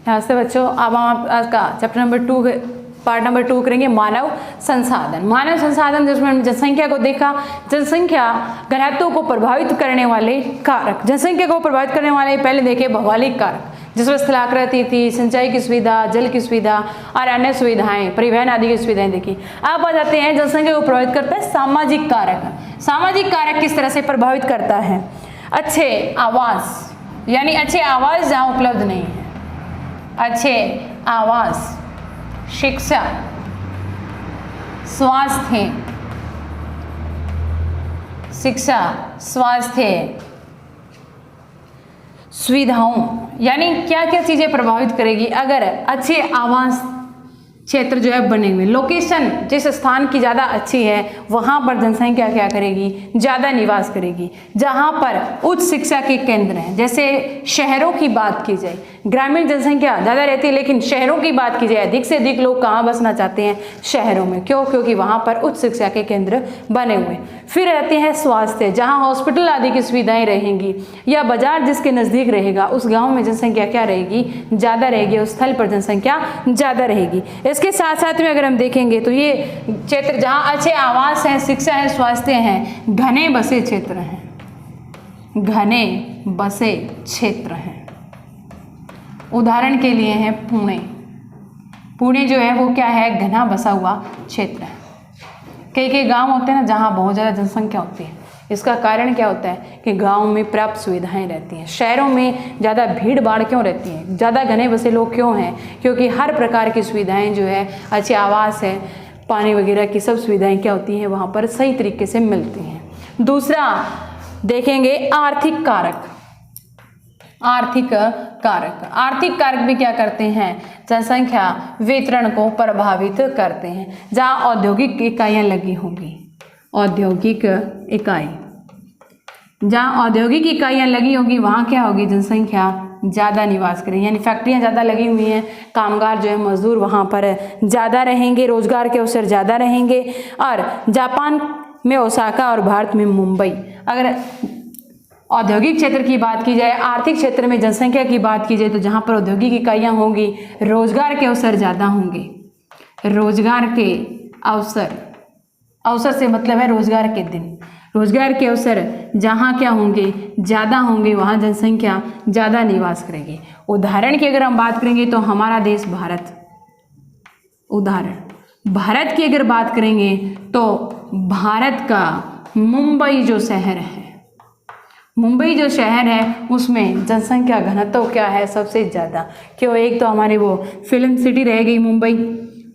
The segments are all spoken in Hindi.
यहाँ से बच्चों अब हम आज का चैप्टर नंबर 2 पार्ट नंबर 2 करेंगे मानव संसाधन। मानव संसाधन जिसमें हमने जनसंख्या को देखा, जनसंख्या घनत्व को प्रभावित करने वाले कारक। जनसंख्या को प्रभावित करने वाले पहले देखे भौगोलिक कारक, जिसमें स्थलाकृति थी, सिंचाई की सुविधा, जल की सुविधा और अन्य सुविधाएं, परिवहन आदि की सुविधाएं देखी। अब आ जाते हैं जनसंख्या को प्रभावित करता है सामाजिक कारक। सामाजिक कारक किस तरह से प्रभावित करता है? अच्छे आवास, यानी अच्छे आवास जहाँ उपलब्ध नहीं है, अच्छे आवास, शिक्षा, स्वास्थ्य, शिक्षा, स्वास्थ्य सुविधाओं, यानी क्या क्या चीजें प्रभावित करेगी अगर अच्छे आवास क्षेत्र जो है बने हुए। लोकेशन जिस स्थान की ज़्यादा अच्छी है वहाँ पर जनसंख्या क्या करेगी? ज़्यादा निवास करेगी। जहाँ पर उच्च शिक्षा के केंद्र हैं, जैसे शहरों की बात की जाए, ग्रामीण जनसंख्या ज़्यादा रहती है, लेकिन शहरों की बात की जाए अधिक से अधिक लोग कहाँ बसना चाहते हैं? शहरों में। क्यों? क्योंकि वहाँ पर उच्च शिक्षा के केंद्र बने हुए। फिर रहते हैं स्वास्थ्य, जहाँ हॉस्पिटल आदि की सुविधाएँ रहेंगी, या बाजार जिसके नज़दीक रहेगा उस गाँव में जनसंख्या क्या रहेगी? ज़्यादा रहेगी, उस स्थल पर जनसंख्या ज़्यादा रहेगी। इसके साथ साथ में अगर हम देखेंगे तो ये क्षेत्र जहाँ अच्छे आवास हैं, शिक्षा है, स्वास्थ्य हैं, घने बसे क्षेत्र हैं, घने बसे क्षेत्र हैं। उदाहरण के लिए है पुणे। पुणे जो है वो क्या है? घना बसा हुआ क्षेत्र है। कई कई गांव होते हैं ना जहाँ बहुत ज़्यादा जनसंख्या होती है। इसका कारण क्या होता है कि गांव में पर्याप्त सुविधाएं रहती हैं। शहरों में ज़्यादा भीड़ भाड़ क्यों रहती है? ज़्यादा घने बसे लोग क्यों हैं? क्योंकि हर प्रकार की सुविधाएं जो है, अच्छे आवास है, पानी वगैरह की सब सुविधाएं क्या होती हैं वहाँ पर सही तरीके से मिलती हैं। दूसरा देखेंगे आर्थिक कारक। आर्थिक कारक, आर्थिक कारक भी क्या करते हैं? जनसंख्या वितरण को प्रभावित करते हैं। जहाँ औद्योगिक इकाइयाँ लगी होंगी, औद्योगिक इकाई, जहाँ औद्योगिक इकाइयाँ लगी होगी वहाँ क्या होगी? जनसंख्या ज़्यादा निवास करेगी, यानी फैक्ट्रियाँ ज़्यादा लगी हुई हैं, कामगार जो है मजदूर वहाँ पर ज़्यादा रहेंगे, रोजगार के अवसर ज़्यादा रहेंगे। और जापान में ओसाका और भारत में मुंबई। अगर औद्योगिक क्षेत्र की बात की जाए, आर्थिक क्षेत्र में जनसंख्या की बात की जाए, तो जहाँ पर औद्योगिक इकाइयाँ होंगी रोजगार के अवसर ज़्यादा होंगे। रोजगार के अवसर, अवसर से मतलब है रोजगार के दिन, रोजगार के अवसर जहाँ क्या होंगे? ज़्यादा होंगे, वहाँ जनसंख्या ज़्यादा निवास करेगी। उदाहरण की अगर हम बात करेंगे तो हमारा देश भारत, उदाहरण भारत की अगर बात करेंगे तो भारत का मुंबई जो शहर है, मुंबई जो शहर है उसमें जनसंख्या घनत्व क्या है? सबसे ज़्यादा। क्यों? एक तो हमारे वो फिल्म सिटी रह गई मुंबई,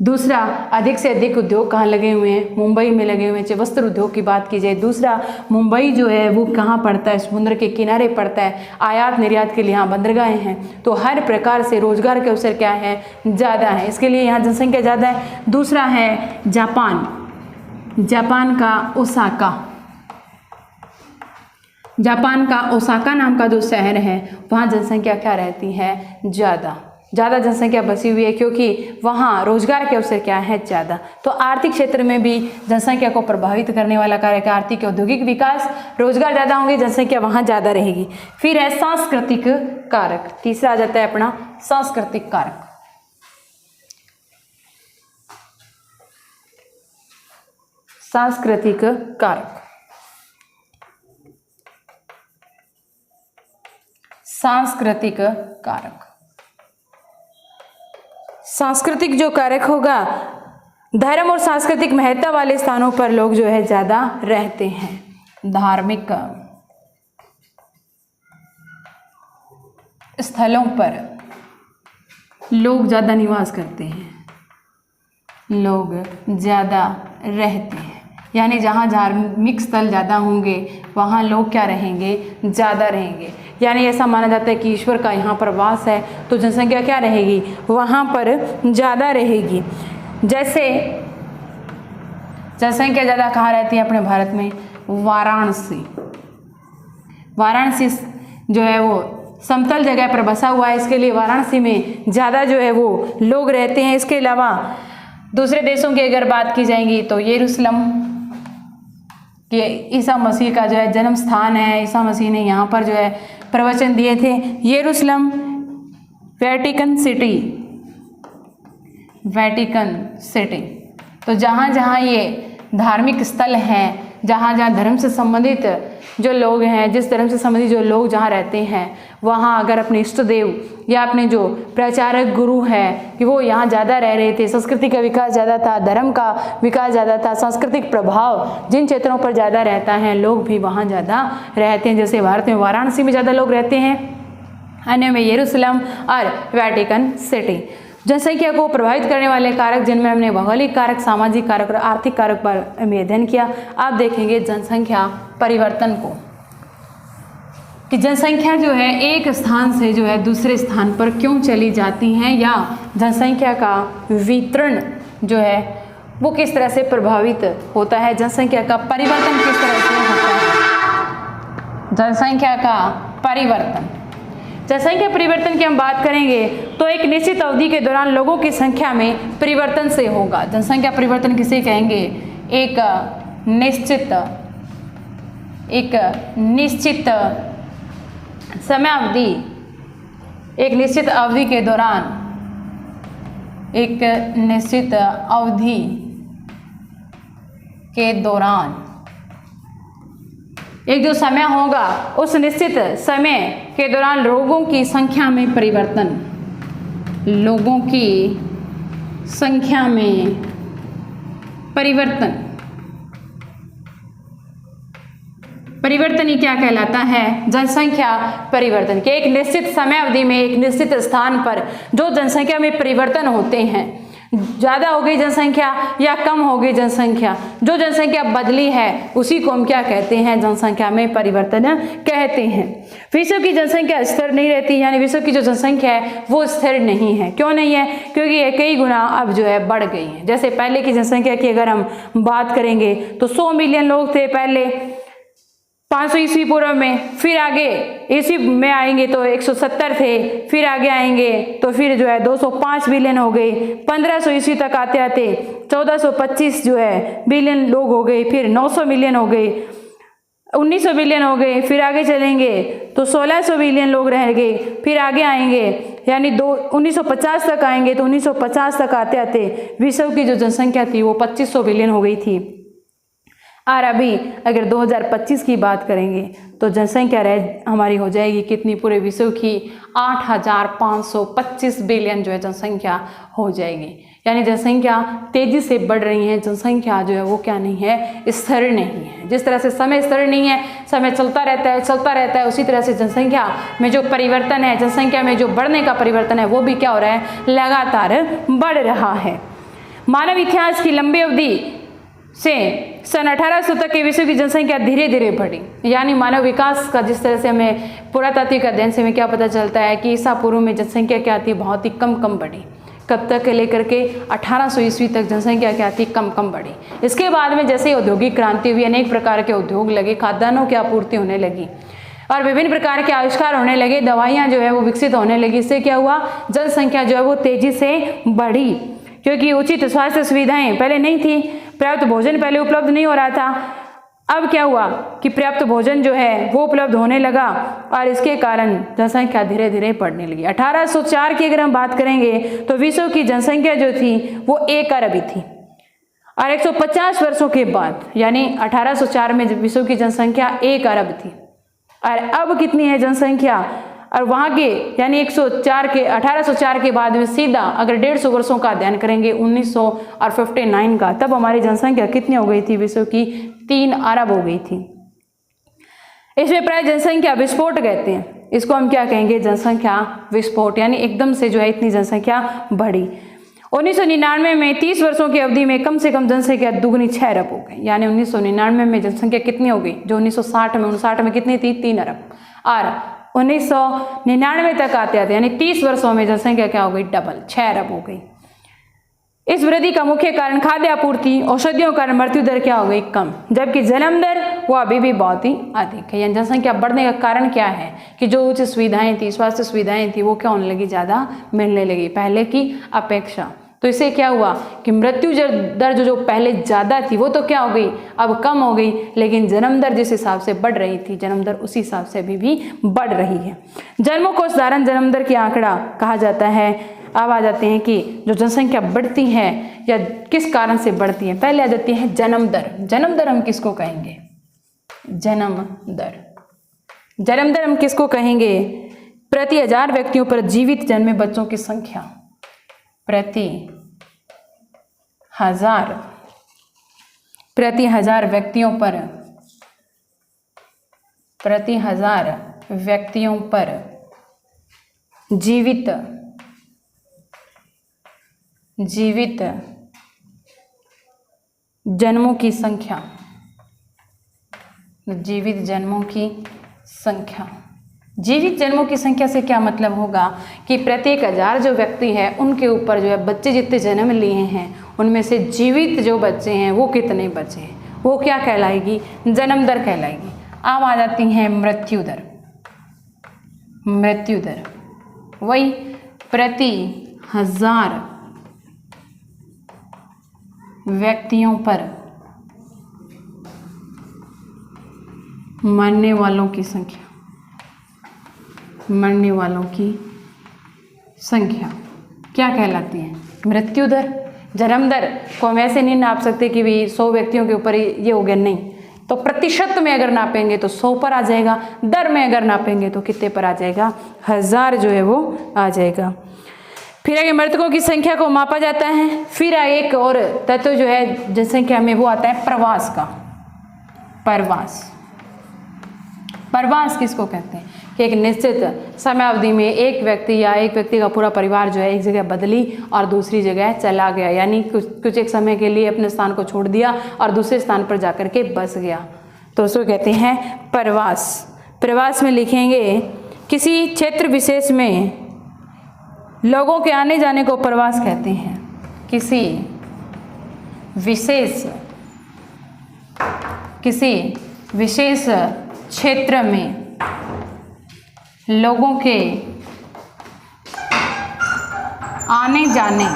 दूसरा अधिक से अधिक उद्योग कहाँ लगे हुए हैं? मुंबई में लगे हुए हैं। वस्त्र उद्योग की बात की जाए, दूसरा मुंबई जो है वो कहाँ पड़ता है? समुद्र के किनारे पड़ता है। आयात निर्यात के लिए यहाँ बंदरगाहें हैं, तो हर प्रकार से रोजगार के अवसर क्या है? ज़्यादा है, इसके लिए यहाँ जनसंख्या ज़्यादा है। दूसरा है जापान, जापान का ओसाका, जापान का ओसाका नाम का जो शहर है वहाँ जनसंख्या क्या रहती है? ज़्यादा, ज़्यादा जनसंख्या बसी हुई है, क्योंकि वहाँ रोजगार के अवसर क्या है? ज़्यादा। तो आर्थिक क्षेत्र में भी जनसंख्या को प्रभावित करने वाला कारक आर्थिक औद्योगिक विकास, रोजगार ज़्यादा होंगे, जनसंख्या वहाँ ज़्यादा रहेगी। फिर है सांस्कृतिक कारक, तीसरा आ जाता है अपना सांस्कृतिक कारक। सांस्कृतिक कारक, सांस्कृतिक कारक, सांस्कृतिक जो कारक होगा, धर्म और सांस्कृतिक महत्ता वाले स्थानों पर लोग जो है ज़्यादा रहते हैं। धार्मिक स्थलों पर लोग ज़्यादा निवास करते हैं, लोग ज़्यादा रहते हैं, यानी जहाँ धार्मिक स्थल ज़्यादा होंगे वहाँ लोग क्या रहेंगे? ज़्यादा रहेंगे। यानी ऐसा माना जाता है कि ईश्वर का यहाँ पर वास है, तो जनसंख्या क्या रहेगी? वहाँ पर ज़्यादा रहेगी। जैसे जनसंख्या ज़्यादा कहाँ रहती है अपने भारत में? वाराणसी, वाराणसी जो है वो समतल जगह पर बसा हुआ है, इसके लिए वाराणसी में ज़्यादा जो है वो लोग रहते हैं। इसके अलावा दूसरे देशों की अगर बात की जाएगी तो यरूशलेम, कि ईसा मसीह का जो है जन्म स्थान है, ईसा मसीह ने यहाँ पर जो है प्रवचन दिए थे। यरूशलेम वेटिकन सिटी, वेटिकन सिटी। तो जहाँ जहाँ ये धार्मिक स्थल हैं, जहाँ जहाँ धर्म से संबंधित जो लोग हैं, जिस धर्म से संबंधित जो लोग जहाँ रहते हैं, वहाँ अगर अपने इष्ट देव या अपने जो प्रचारक गुरु हैं कि वो यहाँ ज़्यादा रह रहे थे, संस्कृति का विकास ज़्यादा था, धर्म का विकास ज़्यादा था, सांस्कृतिक प्रभाव जिन क्षेत्रों पर ज़्यादा रहता है, लोग भी वहाँ ज़्यादा रहते हैं। जैसे भारत में वाराणसी में ज़्यादा लोग रहते हैं, अन्य में यरूशलेम और वेटिकन सिटी। जनसंख्या को प्रभावित करने वाले कारक, जिनमें हमने भौगोलिक कारक, सामाजिक कारक और आर्थिक कारक पर अध्ययन किया। आप देखेंगे जनसंख्या परिवर्तन को, कि जनसंख्या जो है एक स्थान से जो है दूसरे स्थान पर क्यों चली जाती हैं, या जनसंख्या का वितरण जो है वो किस तरह से प्रभावित होता है, जनसंख्या का परिवर्तन किस तरह से होता है। जनसंख्या का परिवर्तन, जनसंख्या परिवर्तन की हम बात करेंगे तो एक निश्चित अवधि के दौरान लोगों की संख्या में परिवर्तन से होगा। जनसंख्या परिवर्तन किसे कहेंगे? एक निश्चित समय अवधि, एक निश्चित अवधि के दौरान, एक निश्चित अवधि के दौरान एक जो समय होगा, उस निश्चित समय के दौरान लोगों की संख्या में परिवर्तन, लोगों की संख्या में परिवर्तन, परिवर्तन ही क्या कहलाता है? जनसंख्या परिवर्तन। के एक निश्चित समय अवधि में एक निश्चित स्थान पर जो जनसंख्या में परिवर्तन होते हैं, ज़्यादा हो गई जनसंख्या या कम हो गई जनसंख्या, जो जनसंख्या बदली है उसी को हम क्या कहते हैं? जनसंख्या में परिवर्तन कहते हैं। विश्व की जनसंख्या स्थिर नहीं रहती, यानी विश्व की जो जनसंख्या है वो स्थिर नहीं है। क्यों नहीं है? क्योंकि ये कई गुना अब जो है बढ़ गई है। जैसे पहले की जनसंख्या की अगर हम बात करेंगे तो 100 मिलियन लोग थे पहले 500 ईस्वी पूर्व में, फिर आगे ईस्वी में आएंगे तो 170 थे, फिर आगे आएंगे तो फिर जो है 205 बिलियन हो गए, 1500 ईस्वी तक आते आते 1425 जो है बिलियन लोग हो गए, फिर 900 मिलियन हो गए, 1900 बिलियन हो गए, फिर आगे चलेंगे तो 1600 बिलियन लोग रह गए, फिर आगे आएंगे यानी 1950 तक आएंगे तो 1950 तक आते आते विश्व की जो जनसंख्या थी वो 2500 बिलियन हो गई थी। और अभी अगर 2025 की बात करेंगे तो जनसंख्या हमारी हो जाएगी कितनी? पूरे विश्व की 8525 बिलियन जो है जनसंख्या हो जाएगी। यानी जनसंख्या तेजी से बढ़ रही है, जनसंख्या जो है वो क्या नहीं है? स्थिर नहीं है। जिस तरह से समय स्थिर नहीं है, समय चलता रहता है, उसी तरह से जनसंख्या में जो परिवर्तन है, जनसंख्या में जो बढ़ने का परिवर्तन है वो भी क्या हो रहा है? लगातार बढ़ रहा है। मानव इतिहास की लंबी अवधि से सन 1800 तक के विश्व की जनसंख्या धीरे धीरे बढ़ी। यानी मानव विकास का जिस तरह से हमें पुरातात्विक अध्ययन से हमें क्या पता चलता है कि ईसा पूर्व में जनसंख्या क्या थी? बहुत ही कम बढ़ी। कब तक लेकर के 1800 ईस्वी तक जनसंख्या क्या थी? कम बढ़ी। इसके बाद में जैसे औद्योगिक क्रांति हुई, अनेक प्रकार के उद्योग लगे, खाद्यान्नों की आपूर्ति होने लगी और विभिन्न प्रकार के आविष्कार होने लगे, दवाइयाँ जो है वो विकसित होने लगी। इससे क्या हुआ? जनसंख्या जो है वो तेजी से बढ़ी, क्योंकि उचित स्वास्थ्य सुविधाएं पहले नहीं थी, पर्याप्त भोजन पहले उपलब्ध नहीं हो रहा था। अब क्या हुआ कि पर्याप्त भोजन जो है वो उपलब्ध होने लगा और इसके कारण जनसंख्या धीरे धीरे बढ़ने लगी। 1804 की अगर हम बात करेंगे तो विश्व की जनसंख्या जो थी वो 1 अरब थी और 150 वर्षों के बाद यानी 1804 में विश्व की जनसंख्या 1 अरब थी और अब कितनी है जनसंख्या? और वहाँ के यानी 1804 के बाद में सीधा अगर 150 वर्षों का अध्ययन करेंगे 1959 का, तब हमारी जनसंख्या कितनी हो गई थी? विश्व की 3 अरब हो गई थी। इसमें प्राय जनसंख्या विस्फोट कहते हैं। इसको हम क्या कहेंगे? जनसंख्या विस्फोट, यानी एकदम से जो है इतनी जनसंख्या बढ़ी। 1999 में 30 वर्षों की अवधि में कम से कम जनसंख्या दुगनी 6 अरब हो गई। यानी 1999 में जनसंख्या कितनी हो गई? जो 1960 में कितनी थी? 3 अरब। और 1999 तक आते आते यानी 30 वर्षों में जनसंख्या क्या हो गई? डबल, 6 अरब हो गई। इस वृद्धि का मुख्य कारण खाद्य आपूर्ति, औषधियों का मृत्यु दर क्या हो गई? कम, जबकि जन्म दर वो अभी भी बहुत ही अधिक है। यानी जनसंख्या बढ़ने का कारण क्या है कि जो उच्च सुविधाएं थी, स्वास्थ्य सुविधाएं थी, वो क्या होने लगी? ज़्यादा मिलने लगी पहले की अपेक्षा। तो इससे क्या हुआ कि मृत्यु दर जो पहले ज़्यादा थी वो तो क्या हो गई, अब कम हो गई, लेकिन जन्म दर जिस हिसाब से बढ़ रही थी, जन्म दर उसी हिसाब से अभी भी बढ़ रही है। जन्मों को साधारण जन्म दर की आंकड़ा कहा जाता है। अब आ जाते हैं कि जो जनसंख्या बढ़ती है या किस कारण से बढ़ती है। पहले आ जाती है जन्म दर। जन्म दर हम किसको कहेंगे, जन्म दर। जन्म दर हम किसको कहेंगे, प्रति 1000 व्यक्तियों पर जीवित जन्मे बच्चों की संख्या, प्रति 1000 व्यक्तियों पर, प्रति 1000 व्यक्तियों पर जीवित जन्मों की संख्या, जीवित जन्मों की संख्या। जीवित जन्मों की संख्या से क्या मतलब होगा कि प्रत्येक 1000 जो व्यक्ति है उनके ऊपर जो है बच्चे जितने जन्म लिए हैं उनमें से जीवित जो बच्चे हैं वो कितने बचे हैं, वो क्या कहलाएगी, जन्म दर कहलाएगी। अब आ जाती है मृत्यु दर। मृत्यु दर वही प्रति 1000 व्यक्तियों पर मरने वालों की संख्या, मरने वालों की संख्या क्या कहलाती है, मृत्यु दर। जन्म दर को हम ऐसे नहीं नाप सकते कि भाई 100 व्यक्तियों के ऊपर ये हो गया, नहीं, तो प्रतिशत में अगर नापेंगे तो 100 पर आ जाएगा, दर में अगर नापेंगे तो कितने पर आ जाएगा, 1000 जो है वो आ जाएगा। फिर आगे मृतकों की संख्या को मापा जाता है। फिर एक और तत्व जो है जनसंख्या में वो आता है प्रवास का। प्रवास, प्रवास किसको कहते हैं कि एक निश्चित समयावधि में एक व्यक्ति या एक व्यक्ति का पूरा परिवार जो है एक जगह बदली और दूसरी जगह चला गया, यानी कुछ एक समय के लिए अपने स्थान को छोड़ दिया और दूसरे स्थान पर जाकर के बस गया, तो उसको कहते हैं प्रवास। प्रवास में लिखेंगे किसी क्षेत्र विशेष में लोगों के आने जाने को प्रवास कहते हैं। किसी विशेष क्षेत्र में लोगों के आने जाने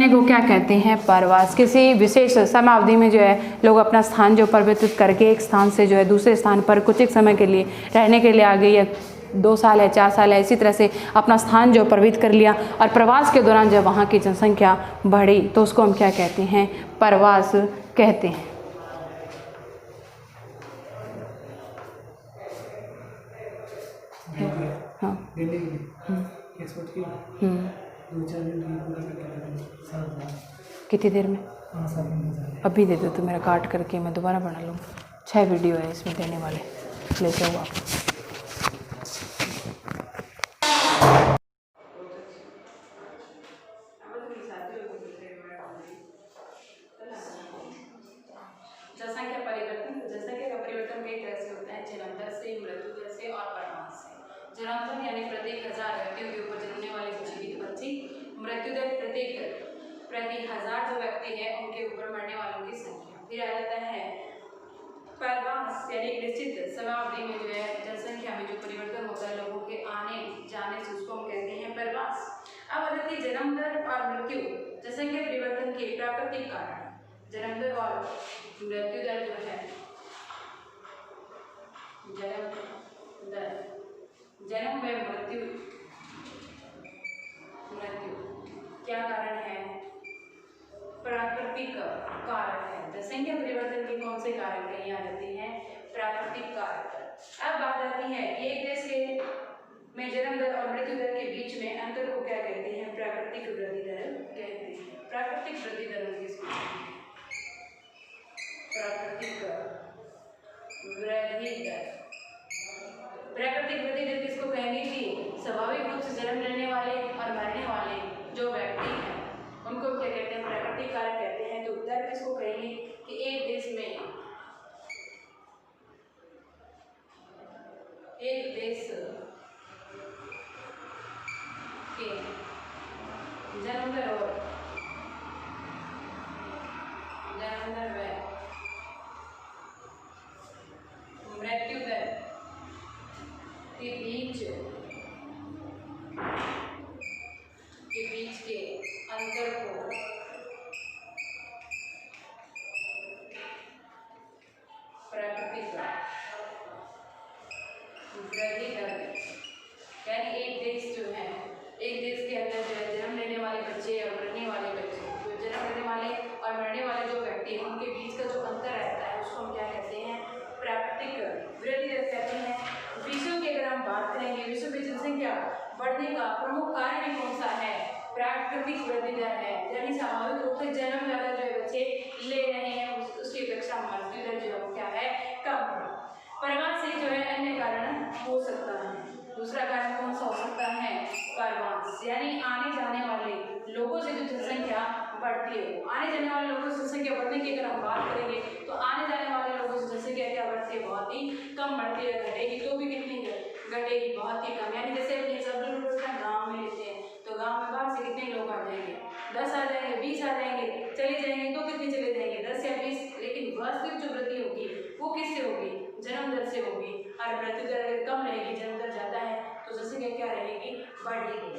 को क्या कहते हैं, प्रवास। किसी विशेष समयावधि में जो है लोग अपना स्थान जो परिवर्तित करके एक स्थान से जो है दूसरे स्थान पर कुछ एक समय के लिए रहने के लिए आ गए, या 2 साल है, 4 साल है, इसी तरह से अपना स्थान जो परिवर्तित कर लिया, और प्रवास के दौरान जब वहाँ की जनसंख्या बढ़ी तो उसको हम क्या कहते हैं, प्रवास कहते हैं। हाँ, कितनी देर में, अभी दे दो तो मेरा काट करके मैं दोबारा बना लूँ। 6 वीडियो है इसमें देने वाले, लेते हो आप। जनसंख्या परिवर्तन, जनसंख्या का परिवर्तन कई तरह से होता है, जन्म दर से, मृत्यु दर से और प्रवास से। जन्म दर यानी प्रत्येक 1000 व्यक्तियों के ऊपर जन्मने वाले जीवित बच्चे। मृत्यु दर प्रति 1000 जो व्यक्ति है उनके ऊपर मरने वालों की संख्या। फिर आ जाता है प्रवास, यानी निश्चित समयावधि में जो है जनसंख्या में जो परिवर्तन होता है लोगों के आने जाने से, उसको हम कहते हैं प्रवास। अब आ जाती है जन्म दर और मृत्यु, जनसंख्या परिवर्तन के प्राकृतिक कारण। जन्म दर और मृत्यु दर जो है, जन्म दर, जन्म व मृत्यु क्या कारण है, प्राकृतिक कारण है। जनसंख्या परिवर्तन के कौन से कारक कहीं आ जाती हैं, प्राकृतिक कारक। अब बात आती है एक देश के में जन्म दर और मृत्यु दर के बीच में अंतर को क्या कहते हैं, प्राकृतिक वृद्धि दर कहते हैं। प्राकृतिक वृद्धि दर किसको, प्राकृतिक वृद्धि दर। प्राकृतिक वृद्धि दर किसको कहेंगे कि स्वाभाविक रूप से जन्म लेने वाले और मरने वाले जो व्यक्ति हैं उनको क्या कहते हैं, प्राकृतिक कारक कहते हैं। तो दर किसको कहेंगे कि एक देश के जन्म दर और मृत्यु दर के बढ़ने का प्रमुख कारण कौन सा है? प्राकृतिक वृद्धि दर है, यानी स्वाभाविक रूप से जन्म ज़्यादा जो है बच्चे ले रहे हैं, उसकी अपेक्षा मृत्यु दर जो है वो क्या है? कम है। प्रवास से जो है अन्य कारण हो सकता है। दूसरा कारण कौन सा हो सकता है? प्रवास, यानी आने जाने वाले लोगों से जो जनसंख्या बढ़ती है, आने जाने वाले लोगों से जनसंख्या बढ़ने की अगर हम बात करेंगे तो आने जाने वाले लोगों से जनसंख्या क्या बढ़ती है? बहुत ही कम बढ़ती है। घटेगी तो भी कितनी घटेगी? बहुत ही कम। यानी जैसे अपने एग्जाम्पल गाँव में लेते हैं तो गाँव में बाहर से कितने लोग आ जाएंगे? 10 आ जाएंगे, 20 आ जाएंगे, चले जाएंगे तो कितने चले जाएंगे? 10 या 20। लेकिन वास्तविक जो वृद्धि होगी वो किससे होगी? जन्म दर से होगी। और मृत्यु दर अगर कम रहेगी, जन्म दर ज्यादा है तो जनसंख्या क्या रहेगी? बढ़ेगी।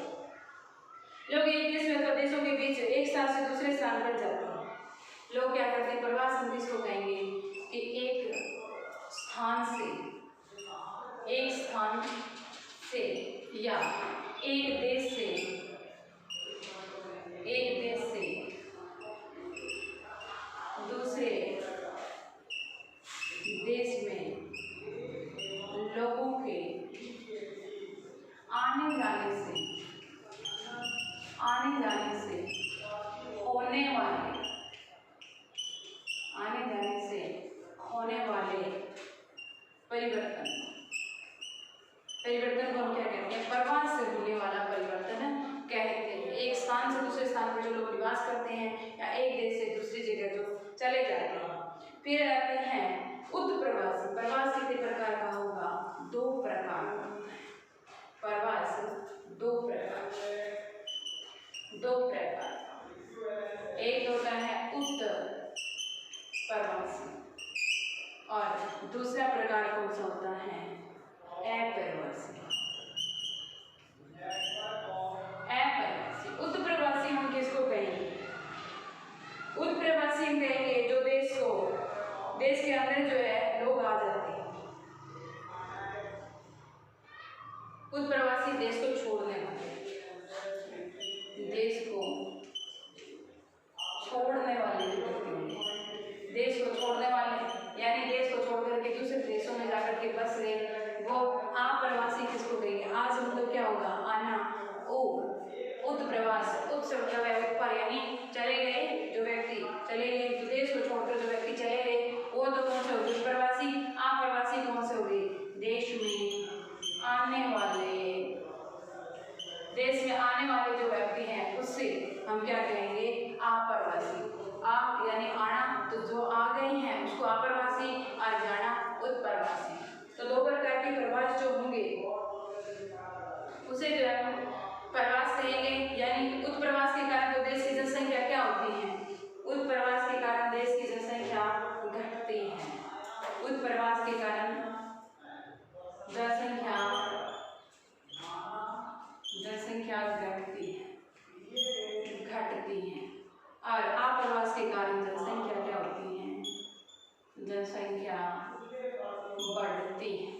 लोग एक देश में देशों के बीच एक स्थान से दूसरे स्थान पर जाते हैं। लोग क्या करते हैं? प्रवास हम किसको कहेंगे? कि एक स्थान से या एक देश से दूसरे देश में लोगों के आने जाने से होने वाले परिवर्तन को हम क्या कहते हैं? प्रवास से होने वाला परिवर्तन कहते हैं। एक स्थान से दूसरे स्थान पर जो लोग निवास करते हैं या एक देश से दूसरी जगह जो चले जाते हैं। फिर आते हैं उत्प्रवासी। प्रवास कितने प्रकार का होगा? 2 प्रकार का होता है। प्रवास 2 प्रकार एक होता है उत्प्रवासी और दूसरा प्रकार कौन सा होता है? अप्रवासी। उत्प्रवासी हम किसको कहेंगे? उत्प्रवासी हम कहेंगे जो देश के अंदर जो है लोग आ जाते हैं। उत्प्रवासी देश को छोड़ने वाले, देश को छोड़ने वाले, यानी देश को छोड़ करके दूसरे देशों में जाकर के बस गए, वो अप्रवासी किसको कहेंगे? आज मतलब क्या होगा? आना। उत्प्रवास, उत से मतलब है ऊपर, यानी चले गए जो व्यक्ति, चले गए देश को छोड़कर जो व्यक्ति चले गए, वो तो कौन से हो गए? उत्प्रवासी। अप्रवासी कौन से हो गए? देश में आने वाले जो व्यक्ति हैं उससे हम क्या कहेंगे? अप्रवासी। आप यानी आना, तो जो आ गए हैं उसको अप्रवासी और जाना उत्प्रवासी। तो 2 प्रकार के प्रवास जो होंगे उसे जो है प्रवास कहेंगे। यानी उत्प्रवास के कारण तो देश की जनसंख्या क्या होती है? उत्प्रवास के कारण देश की जनसंख्या घटती है। उत्प्रवास के कारण जनसंख्या घटती है और अप्रवास के कारण जनसंख्या क्या होती है? जनसंख्या बढ़ती है।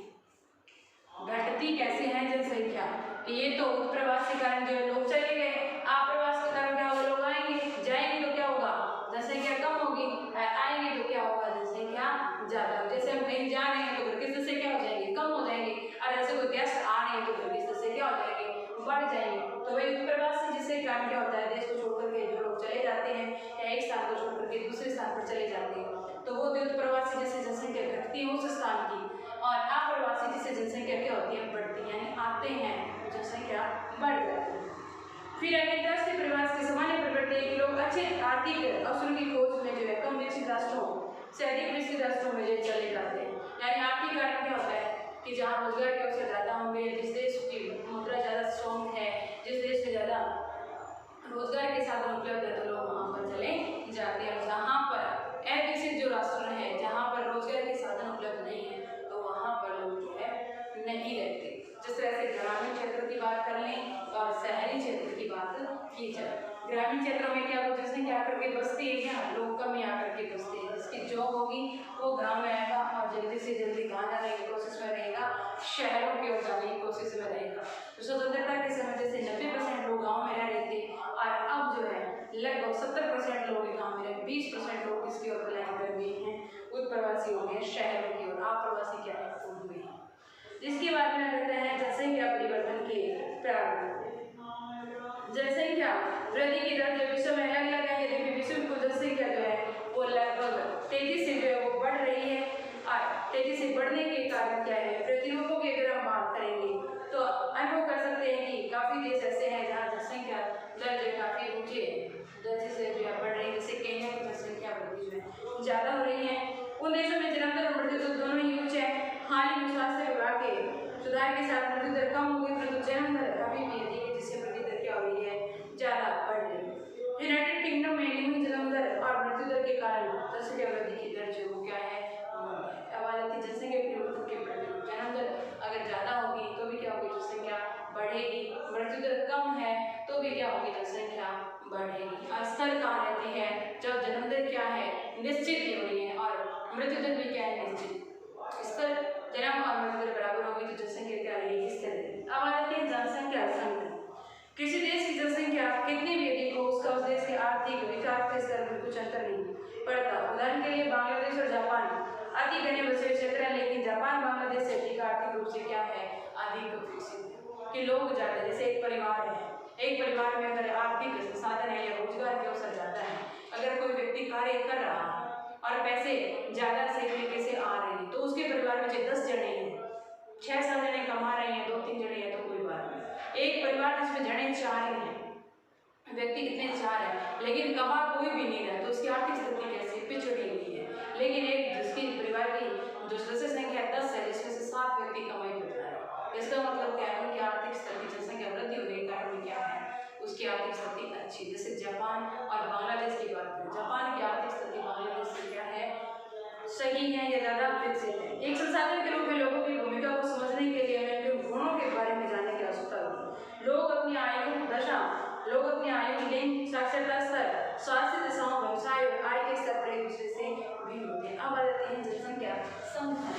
घटती कैसे है जनसंख्या? ये तो उत्प्रवास के कारण जो है लोग चले गए, अप्रवास के कारण क्या होगा? लोग आएंगे, जाएंगे तो क्या होगा? जनसंख्या कम होगी, आएंगे तो क्या होगा? जनसंख्या ज्यादा होगी। जैसे हम कहीं जा रहे हैं तो घर की जनसंख्या हो जाएगी, कम हो जाएंगे, और ऐसे कोई गेस्ट आ रहे हैं तो घर की जनसंख्या हो जाएगी, बढ़ जाएंगे। तो वही उत्प्रवास से जिससे कारण क्या होता है? देश को छोड़कर के जो लोग चले जाते हैं या एक स्थान को छोड़कर के दूसरे स्थान पर चले जाते हैं, तो वो उत्प्रवासी जिससे जनसंख्या घटती है उस स्थान की, और अप्रवासी जिससे जनसंख्या क्या होती है? बढ़ती है, यानी आते हैं तो जनसंख्या बढ़ जाती है। फिर आगे राष्ट्रीय प्रवास की सामान्य प्रवृत्ति है कि लोग अच्छे आर्थिक अवसरों की खोज में जो है कम विकसित राष्ट्रों से अधिक विकसित राष्ट्रों में जो चले जाते हैं। यानी आर्थिक कारण क्या होता है? कि जहाँ रोजगार के अवसर ज़्यादा होंगे, जिस देश की मुद्रा ज़्यादा स्ट्रॉन्ग है, जिस देश में ज़्यादा रोजगार के साधन उपलब्ध है, तो लोग वहाँ पर चले जाते हैं। जहाँ पर अविकसित जो राष्ट्र है, जहाँ पर रोजगार के साधन उपलब्ध नहीं है, तो वहाँ पर लोग जो है नहीं रहते। जिस तरह से ग्रामीण क्षेत्र की बात कर लें और शहरी क्षेत्र की बात की जाए, ग्रामीण क्षेत्रों में क्या होता है? जिसने क्या करके बसती है, क्या लोग कम यहाँ करके बसते हैं, जिसकी जॉब होगी वो गाँव में आएगा और जल्दी से जल्दी कहाँ जाने की कोशिश में रहेगा? शहरों की ओर जाने की कोशिश में रहेगा। तो स्वतंत्रता के समय जैसे 90% लोग गाँव में रह रहे थे, और अब जो है लगभग 70% लोग गाँव में रहे, 20% लोग किसकी ओर पलायन कर गए हैं? उत्प्रवासी हो गए शहरों की ओर, अप्रवासी क्या है? हुए हैं। जिसके बाद में रहते हैं जनसंख्या परिवर्तन के प्रारूप। जनसंख्या वृद्धि की दर जो विश्व में अलग अलग है, यदि विश्व की कुल जनसंख्या जो है वो लगभग तेजी से जो है वो बढ़ रही है। और तेजी से बढ़ने के कारण क्या है, प्रतिरूपों की अगर हम बात करेंगे तो अनुभव कर सकते हैं कि काफ़ी देश ऐसे हैं जहाँ जनसंख्या दर जो काफ़ी ऊँची दर्जे से जो है बढ़ रही है। जैसे केन्या की जनसंख्या वृद्धि जो है ज़्यादा हो रही है। उन देशों में जन्म दर और मृत्यु दर दोनों ही उच्च है। हाल ही में स्वास्थ्य विभाग के सुधार के साथ मृत्यु दर कम हो गई, परंतु जन्म दर अभी भी अधिक है, जिससे मृत्यु दर क्या हो रही है, ज़्यादा बढ़ रही है। यूनाइटेड किंगडम में निम्न जन्म दर और मृत्यु दर के कारण जनसंख्या वृद्धि की दर जो वो क्या है, आबादी जनसंख्या परिवर्तन के प्रति जन्म दर अगर ज़्यादा होगी तो भी क्या होगी, जनसंख्या बढ़ेगी। मृत्यु दर कम है तो भी क्या होगी, जनसंख्या बढ़ेगी। स्तर कहाँ रहती है, जब जन्म दर क्या है, निश्चित ही हो रही है और मृत्यु दर भी क्या है, निश्चित। स्तर जन्म और मृत्यु दर बराबर होगी तो जनसंख्या क्या रहेगी, स्थिर रहेगी। अब आ जाती है जनसंख्या संख्या। किसी देश की जनसंख्या कितनी भी अधिक हो, उसका उस देश के आर्थिक विकास के स्तर में कुछ अंतर नहीं पड़ता। उदाहरण के लिए बांग्लादेश और जापान अति घने बसे क्षेत्र है, लेकिन जापान बांग्लादेश से अधिक आर्थिक रूप से क्या है, अधिक विकसित है कि लोग ज़्यादा। जैसे एक परिवार है, एक परिवार में अगर आर्थिक संसाधन है या रोजगार के अवसर ज़्यादा है, अगर कोई व्यक्ति कार्य कर रहा है और पैसे ज़्यादा सही तरीके से आ रहे हैं तो उसके परिवार में चाहे 10 जने हैं, 6-7 जने कमा रहे हैं, 2-3 जने हैं तो कोई बात नहीं। एक परिवार जिसमें जने 4 ही हैं, व्यक्ति कितने 4 है लेकिन कमा कोई भी नहीं रहा है तो उसकी आर्थिक स्थिति कैसी पिछड़ी हुई है। लेकिन एक जिसकी परिवार की जो सदस्य संख्या 10 है, जिसमें से 7 व्यक्ति कमाई कर रहा है, इसका मतलब क्या है, उनकी आर्थिक स्थिति जनसंख्या वृद्धि होने के कारण क्या है, उसकी आर्थिक स्थिति अच्छी। जैसे जापान और बांग्लादेश की बात करें, जापान की आर्थिक स्थिति बांग्लादेश से क्या है, सही है या ज़्यादा विकसित है। एक संसाधन के रूप में लोगों की भूमिका को समझने के लिए हमें जो गुणों के बारे में जानने की आवश्यकता होगी। लोग अपनी आयु दशा, लोग अपनी आयु, लिंग, साक्षरता स्तर, स्वास्थ्य दशाओं, व्यवसाय और आय के स्तर पर एक दूसरे से भिन्न होते हैं। अब आ जाते हैं जनसंख्या संख्या।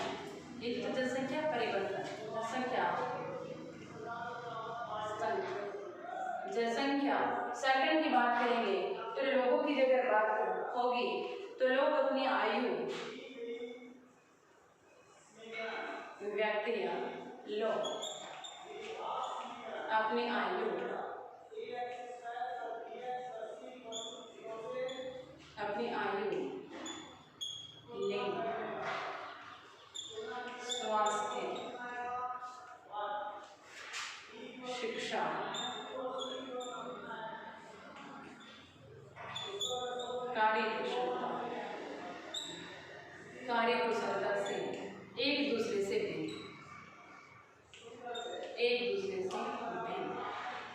एक तो जनसंख्या परिवर्तन, जनसंख्या सैकंड की बात करेंगे तो लोगों की अगर बात होगी तो लोग अपनी आयु, व्यक्तियां लोग अपनी आयु, लिंग, स्वास्थ्य, शिक्षा, कार्यकुशलता से एक दूसरे से भिन्न,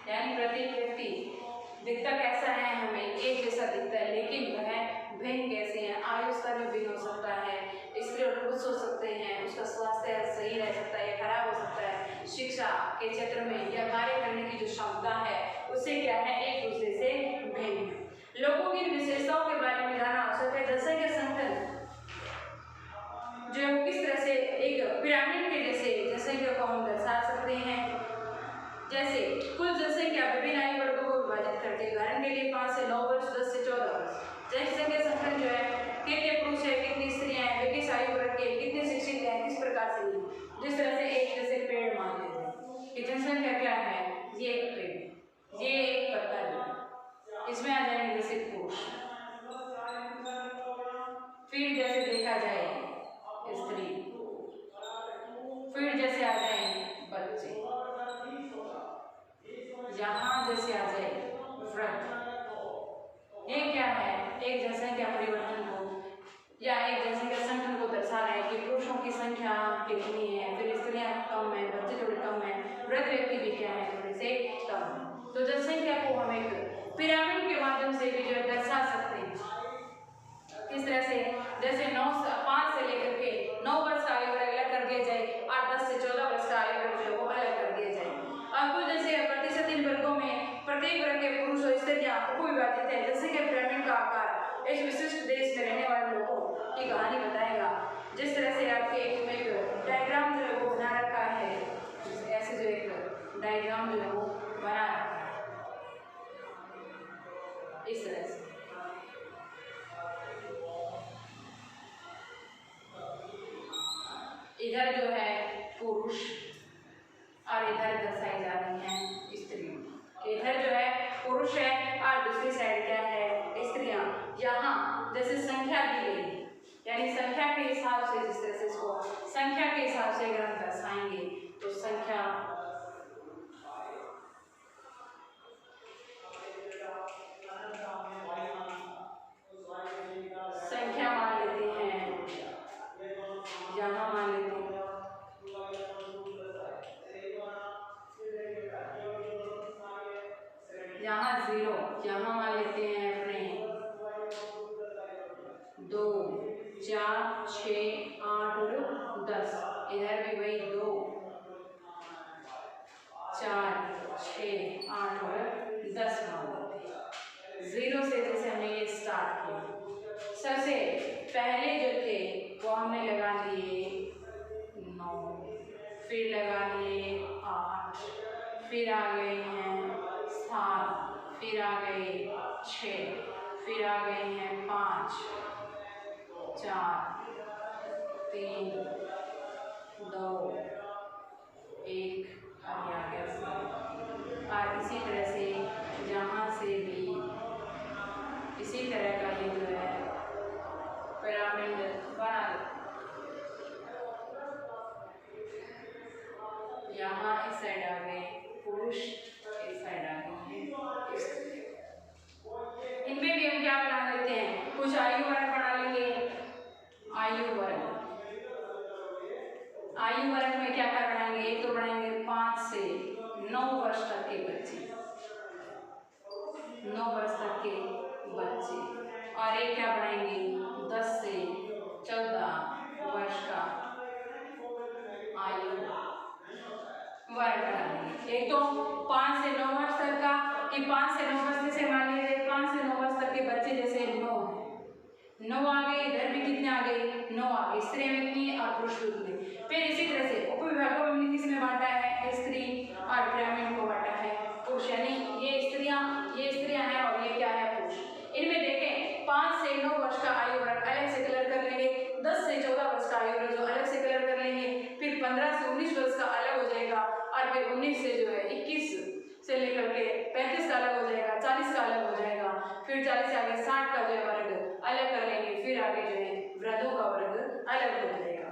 यानी प्रत्येक व्यक्ति दिखता कैसा है, हमें एक जैसा दिखता है लेकिन वह भिन्न कैसे हैं, आयु स्तर में भिन्न हो सकता है, स्त्री और पुरुष हो सकते हैं, उसका स्वास्थ्य सही रह सकता है या खराब हो सकता है, शिक्षा के क्षेत्र में या कार्य करने की जो क्षमता है उससे क्या है, एक दूसरे से भिन्न है। लोगों की विशेषताओं के बारे में जानना आवश्यक है। जनसंख्या संगठन जो है किस तरह से एक पिरामिड के जैसे जनसंख्या को हम दर्शा सकते हैं। जैसे कुल जनसंख्या विभिन्न आयु वर्गों को विभाजित करते हैं। उदाहरण के लिए 5 से 9 वर्ष, 10 से 14 वर्ष। जनसंख्या संगठन जो है कितने पुरुष है, कितनी स्त्रियां हैं, वे किस आयु वर्ग के, कितने शिक्षित हैं, किस प्रकार से, जिस तरह से एक जैसे पेड़ मान लेते हैं कि जनसंख्या क्या है, ये एक पेड़, ये एक पत्ता है, इसमें आ जाएंगे जैसे पुरुष, फिर जैसे देखा जाए स्त्री, फिर जैसे आ जाए बच्चे, यहाँ जैसे आ जाए वृद्ध। ये क्या है, एक जनसंख्या परिवर्तन को या एक जनसंख्या संगठन को दर्शा रहे हैं कि पुरुषों की संख्या कितनी है, फिर स्त्रियां कम है, बच्चे थोड़े कम है, वृद्ध व्यक्ति भी क्या है, थोड़े से कम है। तो जनसंख्या को हम एक पिरामिड के माध्यम से भी जो है दर्शा सकते हैं। किस तरह से, जैसे 5 से लेकर के 9 वर्ष का आयु वर्ग अलग कर दिया जाए और 10 से 14 वर्ष का आयु वर्ग जो है वो अलग कर दिया जाए। और कुल जैसे प्रतिशत इन वर्गों में प्रत्येक वर्ग के पुरुष और स्त्रियां उपविभाजित है। जनसंख्या पिरामिड का आकार एक विशिष्ट देश में रहने वाले लोगों की कहानी बताएगा। जिस तरह से आपके एक डायग्राम जो है वो बना रखा है, ऐसे जो एक डायग्राम जो है वो बना रखा है इस तरह से। इधर जो है पुरुष और इधर दर्शाई जा रही हैं स्त्री। इधर जो है पुरुष है और दूसरी साइड क्या है स्त्रियां। यहाँ जैसे संख्या दी गई यानी संख्या के हिसाब से जिस तरह से इसको संख्या के हिसाब से अगर हम दर्शाएंगे तो संख्या मान लेते हैं, यहाँ मान लेते हैं यहाँ 0, यहाँ मान लेते हैं अपने 2 4 6 8 और 10, इधर भी वही 2 4 6 8 और 10 मान लेते हैं। 0 से जैसे हमने ये स्टार्ट किया, सबसे पहले जो थे वो हमने लगा लिए 9, फिर लगा लिए 8, फिर आ गए हैं 7, फिर आ गए 6, फिर आ गए हैं 5 4 3 2 1 और आ गया। और इसी तरह से यहाँ से भी इसी तरह का ये जो है पिरामिड बना यहाँ इस साइड आ गए पुरुष, इस साइड आ गए हैं। इनमें भी हम क्या बना लेते हैं, कुछ आयु वर्ग बना लेंगे। आयु वर्ग में क्या क्या बनाएंगे, एक तो बनाएंगे 5 से 9 वर्ष तक के बच्चे, 9 वर्ष तक के बच्चे, और एक क्या बनाएंगे 10 से 14 वर्ष का आयु वर्ग बनाएंगे। एक तो 5 से 9 वर्ष तक का कि 5 से 9 वर्ष से मान लीजिए 5 से 9 वर्ष तक के बच्चे जैसे 9 आ गए, इधर भी कितने आ गए 9 आ गए, स्त्रियां में कितनी और पुरुष कितने। फिर इसी तरह से उपविभागों में हमने किसमें बांटा है, स्त्री और पिरामिड को बांटा है पुरुष, यानी ये स्त्रियां हैं और ये क्या है पुरुष। इनमें देखें 5 से 9 वर्ष का आयु वर्ग अलग से कलर कर लेंगे, 10 से 14 वर्ष का आयु वर्ग जो अलग से कलर कर लेंगे, फिर 15 से 19 वर्ष का अलग हो जाएगा, और फिर 19 से जो है 21 से लेकर के 35 का अलग हो जाएगा, 40 का अलग हो जाएगा, फिर 40 से आगे 60 का जो है वर्ग अलग कर लेंगे, फिर आगे जो है वृद्धों का वर्ग अलग हो जाएगा।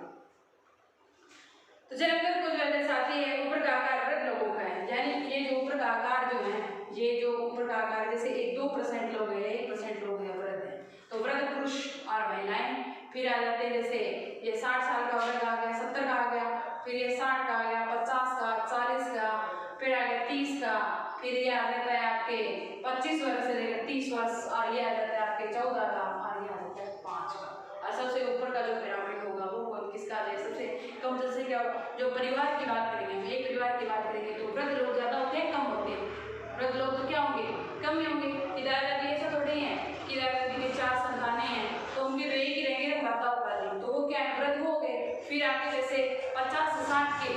तो जलंधर को जो दर्शाती है ऊपर का आकार वृद्ध लोगों का है, यानी ये जो ऊपर का आकार जो है, ये जो ऊपर का आकार जैसे 2% लोग है, 1% लोग है वृद्ध है, तो वृद्ध पुरुष और महिलाएं। फिर आ जाते हैं जैसे ये 60 साल का वर्ग आ गया, 70 का आ गया, फिर ये 60 का आ गया, 50 का, 40 का, फिर आ गया 30 का, फिर ये आ जाता है आपके 25 वर्ष से लेकर 30 वर्ष, और ये आ जाता है आपके 14 का, और ये आ जाता है 5 का। और सबसे ऊपर का जो पिरामिड होगा वो किसका है, सबसे कम जैसे क्या जो परिवार की बात करेंगे, एक परिवार की बात करेंगे तो वृद्ध लोग ज़्यादा होते हैं कम होते हैं, वृद्ध लोग तो क्या होंगे कम ही होंगे। दादा दादी ऐसा थोड़े हैं कि दादा दादी के 4 संतानें हैं तो उनके तो एक ही रहेंगे माता दादी, तो वो क्या है वृद्ध हो गए। फिर आगे जैसे 50 से 60 के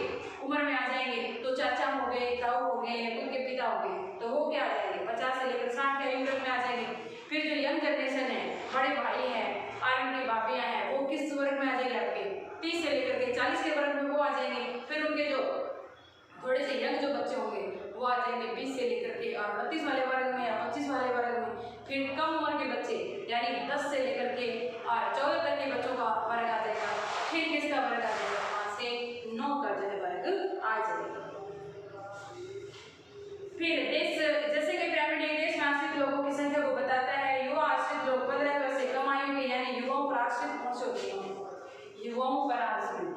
उम्र में आ जाएंगे तो चाचा हो गए, ताऊ हो गए, उनके पिता हो गए, तो वो क्या आ जाएंगे 50 से लेकर 60 के उम्र में आ जाएंगे। फिर जो यंग जनरेशन है, बड़े भाई हैं और उनकी भाभियाँ हैं, वो किस वर्ग में आ जाएंगे आपके 30 से लेकर के 40 के वर्ग में वो आ जाएंगे। फिर उनके जो थोड़े से यंग जो बच्चे होंगे वो आ जाएंगे 20 से लेकर के और 32 वाले वर्ग में या 25 वाले वर्ग में। फिर कम उम्र के बच्चे यानी 10 से लेकर के और 14 तक के बच्चों का वर्ग आ जाएगा। फिर किसका वर्ग आ जाएगा 5 से 9 का जो है वर्ग आ जाएगा। फिर देश जैसे कि पिरामिड एक देश में आश्रित लोगों की संख्या को बताता है। युवा आश्रित लोग 15 वर्ष से कम आयु के यानी युवाओं पर आश्रित कौन से होते हैं, युवाओं पर आश्रित,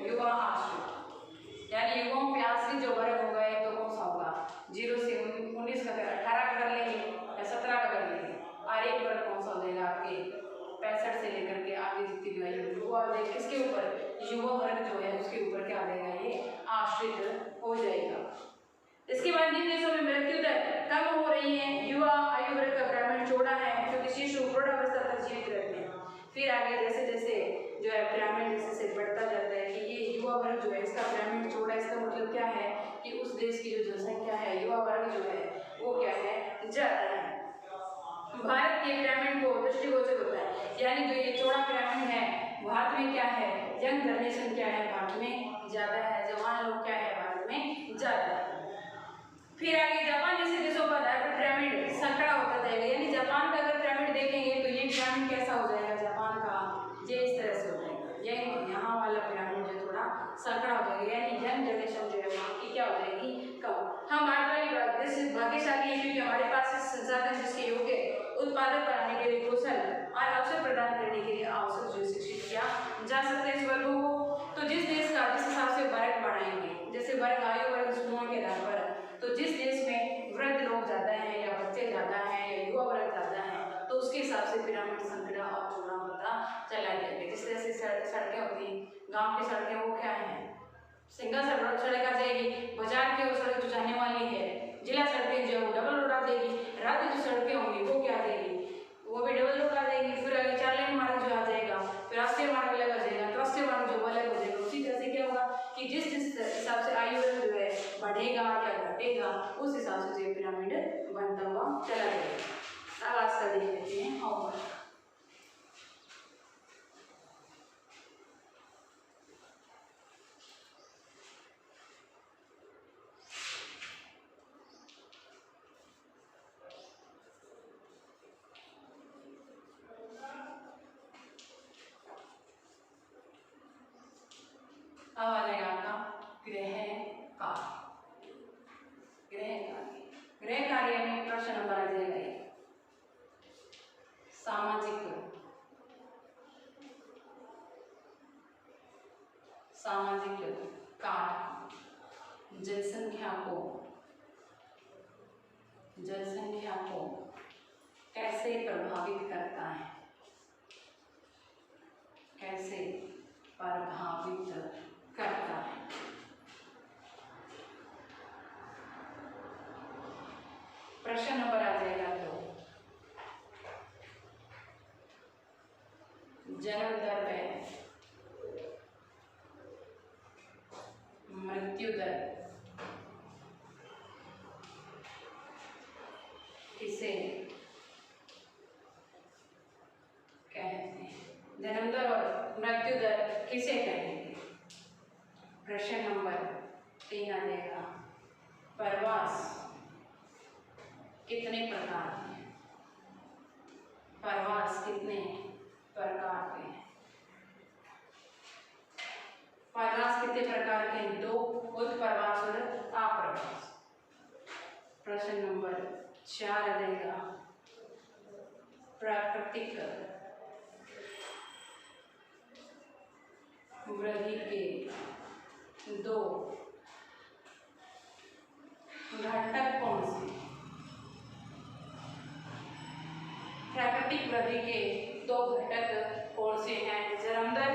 युवा आश्रित यानी युवाओं पे आश्रित जो वर्ग होगा ये तो कौन सा होगा 0 से 19 का 18 का कर लेंगे या 17 का कर लेंगे, और एक वर्ग कौन सा हो जाएगा आपके 65 से लेकर के आगे जितनी भी आयु वो आ जाएगी किसके ऊपर, युवा वर्ग जो है उसके ऊपर क्या आ जाएगा ये आश्रित हो जाएगा। इसके बाद जिन देशों में मृत्यु दर कम हो रही है, युवा आयु वर्ग का पिरामिड चौड़ा है क्योंकि शिशु प्रौढ़ावस्था तक जीवित रहते हैं। फिर आगे जैसे जैसे जो है पिरामिड जैसे बढ़ता जाता है कि ये युवा वर्ग जो है इसका पिरामिड चौड़ा, इसका मतलब क्या है कि उस देश की जो जनसंख्या है युवा वर्ग जो है वो क्या है ज्यादा है। भारत के पिरामिड को दृष्टिगोचर होता है, यानी जो ये चौड़ा पिरामिड है भारत में क्या है यंग जनरेशन क्या है भारत में ज्यादा है, जवान लोग क्या है भारत में ज्यादा है। फिर आगे जापान जैसे देशों पर आधार पर पिरामिड संकड़ा होता जाएगा, यानी जापान का अगर पिरामिड देखेंगे तो ये पिरामिड कैसा हो जाएगा जापान का, ये इस तरह से हो जाएगा, यही यहाँ वाला पिरामिड जो थोड़ा संकड़ा हो जाएगा, यानी यंग जनरेशन जो है वहाँ की क्या हो जाएगी, कम। हम भारत भाग्यशाली है क्योंकि हमारे पास इस संसाधन जिसके योग्य उत्पादक बनाने के लिए कौशल और अवसर प्रदान करने के लिए आवश्यक जो शिक्षित किया जा सकता है इस वर्गों को। तो जिस देश का जिस हिसाब से वर्ग बढ़ाएंगे, जैसे वर्ग आयु वर्ग समूह के आधार पर, तो जिस देश में वृद्ध लोग ज़्यादा हैं या बच्चे ज़्यादा हैं या युवा वर्ग ज़्यादा है, तो उसके हिसाब से पिरामिड संकड़ा और चौड़ा होता चला जाएगा। जिस तरह से सड़कें होती हैं, गाँव की सड़कें वो क्या है, सिंगल सड़क आ जाएगी, बाजार की ओर सड़क जो जाने वाली है, जिला सड़कें जो है वो डबल रोड आ जाएगी, राज्य जो सड़कें होंगी वो क्या आ जाएगी, वो भी डबल रोड आ जाएगी। फिर आगे 4 लेन मार्ग जो आ जाएगा, फिर राष्ट्रीय मार्ग अलग आ जाएगा, तो राष्ट्रीय मार्ग जो अलग हो जाएगा। उसी तरह से क्या होगा कि जिस हिसाब से आयु वर्ग जो है बढ़ेगा या घटेगा, उस हिसाब से जो पिरामिड बनता हुआ चला जाएगा। अब आज का देख लेते हैं होमवर्क। अब आ जाएगा आपका गृह कार्य में प्रश्न नंबर आ जाएगा सामाजिक कार्य जनसंख्या को कैसे प्रभावित करता है, प्रश्न नंबर आ जाएगा तो जन्म दर है, मृत्यु दर किसे कहते हैं, जन्म दर और मृत्यु दर किसे कहेंगे। प्रश्न नंबर 3 आ जाएगा प्रवास कितने प्रकार के हैं, प्रवास कितने प्रकार के हैं, प्रवास कितने प्रकार के हैं, 2 उत्प्रवास और अप्रवास। प्रश्न नंबर 4 आ जाएगा प्राकृतिक वृद्धि के 2 घटक कौन से, प्राकृतिक वृद्धि के 2 घटक कौन से हैं, जन्म दर